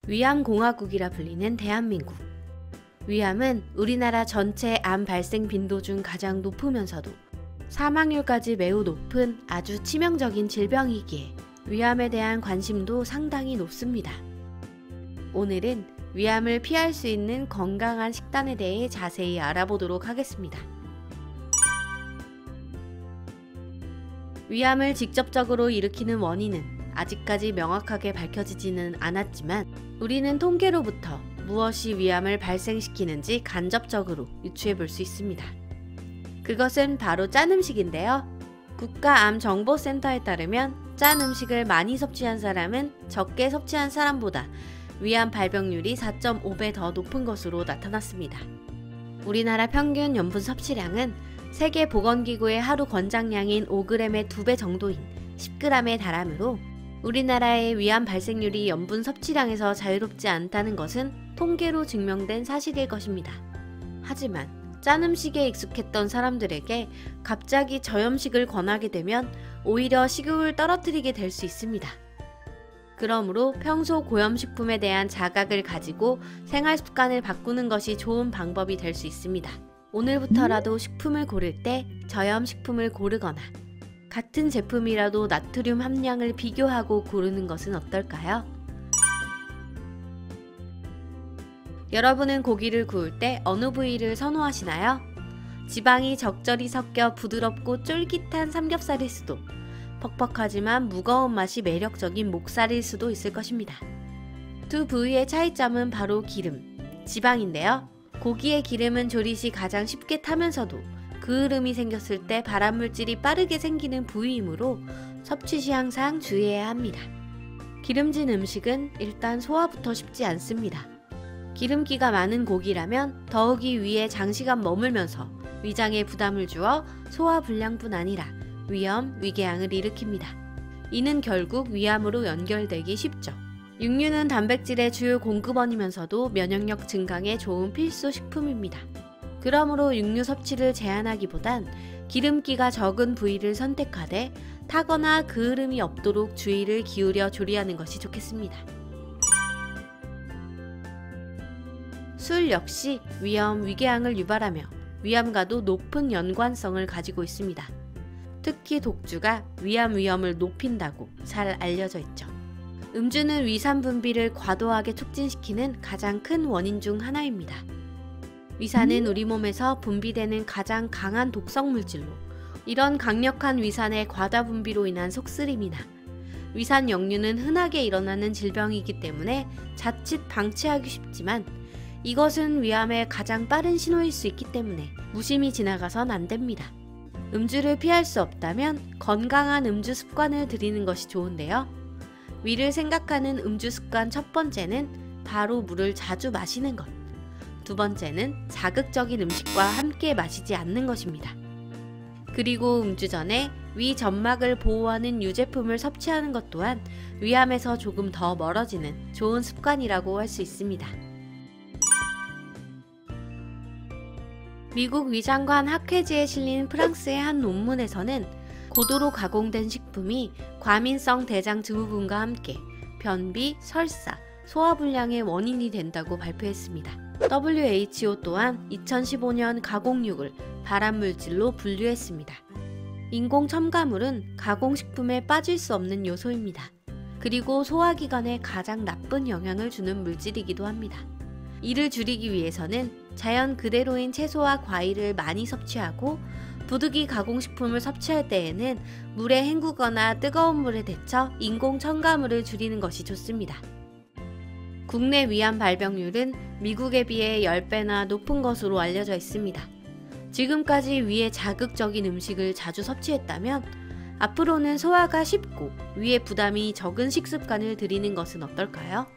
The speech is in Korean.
위암공화국이라 불리는 대한민국. 위암은 우리나라 전체 암 발생 빈도 중 가장 높으면서도 사망률까지 매우 높은 아주 치명적인 질병이기에 위암에 대한 관심도 상당히 높습니다. 오늘은 위암을 피할 수 있는 건강한 식단에 대해 자세히 알아보도록 하겠습니다. 위암을 직접적으로 일으키는 원인은 아직까지 명확하게 밝혀지지는 않았지만 우리는 통계로부터 무엇이 위암을 발생시키는지 간접적으로 유추해 볼 수 있습니다. 그것은 바로 짠 음식인데요. 국가암정보센터에 따르면 짠 음식을 많이 섭취한 사람은 적게 섭취한 사람보다 위암 발병률이 4.5배 더 높은 것으로 나타났습니다. 우리나라 평균 염분 섭취량은 세계보건기구의 하루 권장량인 5g의 2배 정도인 10g에 달하므로 우리나라의 위암 발생률이 염분 섭취량에서 자유롭지 않다는 것은 통계로 증명된 사실일 것입니다. 하지만 짠 음식에 익숙했던 사람들에게 갑자기 저염식을 권하게 되면 오히려 식욕을 떨어뜨리게 될 수 있습니다. 그러므로 평소 고염식품에 대한 자각을 가지고 생활 습관을 바꾸는 것이 좋은 방법이 될 수 있습니다. 오늘부터라도 식품을 고를 때 저염식품을 고르거나 같은 제품이라도 나트륨 함량을 비교하고 고르는 것은 어떨까요? 여러분은 고기를 구울 때 어느 부위를 선호하시나요? 지방이 적절히 섞여 부드럽고 쫄깃한 삼겹살일 수도, 퍽퍽하지만 무거운 맛이 매력적인 목살일 수도 있을 것입니다. 두 부위의 차이점은 바로 기름, 지방인데요. 고기의 기름은 조리 시 가장 쉽게 타면서도 그을음이 생겼을 때 발암물질이 빠르게 생기는 부위이므로 섭취 시 항상 주의해야 합니다. 기름진 음식은 일단 소화부터 쉽지 않습니다. 기름기가 많은 고기라면 더욱이 위에 장시간 머물면서 위장에 부담을 주어 소화불량뿐 아니라 위염, 위궤양을 일으킵니다. 이는 결국 위암으로 연결되기 쉽죠. 육류는 단백질의 주요 공급원이면서도 면역력 증강에 좋은 필수 식품입니다. 그러므로 육류 섭취를 제한하기보단 기름기가 적은 부위를 선택하되 타거나 그을음이 없도록 주의를 기울여 조리하는 것이 좋겠습니다. 술 역시 위염, 위궤양을 유발하며 위암과도 높은 연관성을 가지고 있습니다. 특히 독주가 위암 위험을 높인다고 잘 알려져 있죠. 음주는 위산 분비를 과도하게 촉진시키는 가장 큰 원인 중 하나입니다. 위산은 우리 몸에서 분비되는 가장 강한 독성 물질로 이런 강력한 위산의 과다 분비로 인한 속쓰림이나 위산 역류는 흔하게 일어나는 질병이기 때문에 자칫 방치하기 쉽지만 이것은 위암의 가장 빠른 신호일 수 있기 때문에 무심히 지나가선 안 됩니다. 음주를 피할 수 없다면 건강한 음주 습관을 들이는 것이 좋은데요. 위를 생각하는 음주 습관 첫 번째는 바로 물을 자주 마시는 것. 두 번째는 자극적인 음식과 함께 마시지 않는 것입니다. 그리고 음주 전에 위 점막을 보호하는 유제품을 섭취하는 것 또한 위암에서 조금 더 멀어지는 좋은 습관이라고 할 수 있습니다. 미국 위장관 학회지에 실린 프랑스의 한 논문에서는 고도로 가공된 식품이 과민성 대장 증후군과 함께 변비, 설사, 소화불량의 원인이 된다고 발표했습니다. WHO 또한 2015년 가공육을 발암물질로 분류했습니다. 인공 첨가물은 가공식품에 빠질 수 없는 요소입니다. 그리고 소화기관에 가장 나쁜 영향을 주는 물질이기도 합니다. 이를 줄이기 위해서는 자연 그대로인 채소와 과일을 많이 섭취하고 부득이 가공식품을 섭취할 때에는 물에 헹구거나 뜨거운 물에 데쳐 인공 첨가물을 줄이는 것이 좋습니다. 국내 위암 발병률은 미국에 비해 10배나 높은 것으로 알려져 있습니다. 지금까지 위에 자극적인 음식을 자주 섭취했다면 앞으로는 소화가 쉽고 위에 부담이 적은 식습관을 들이는 것은 어떨까요?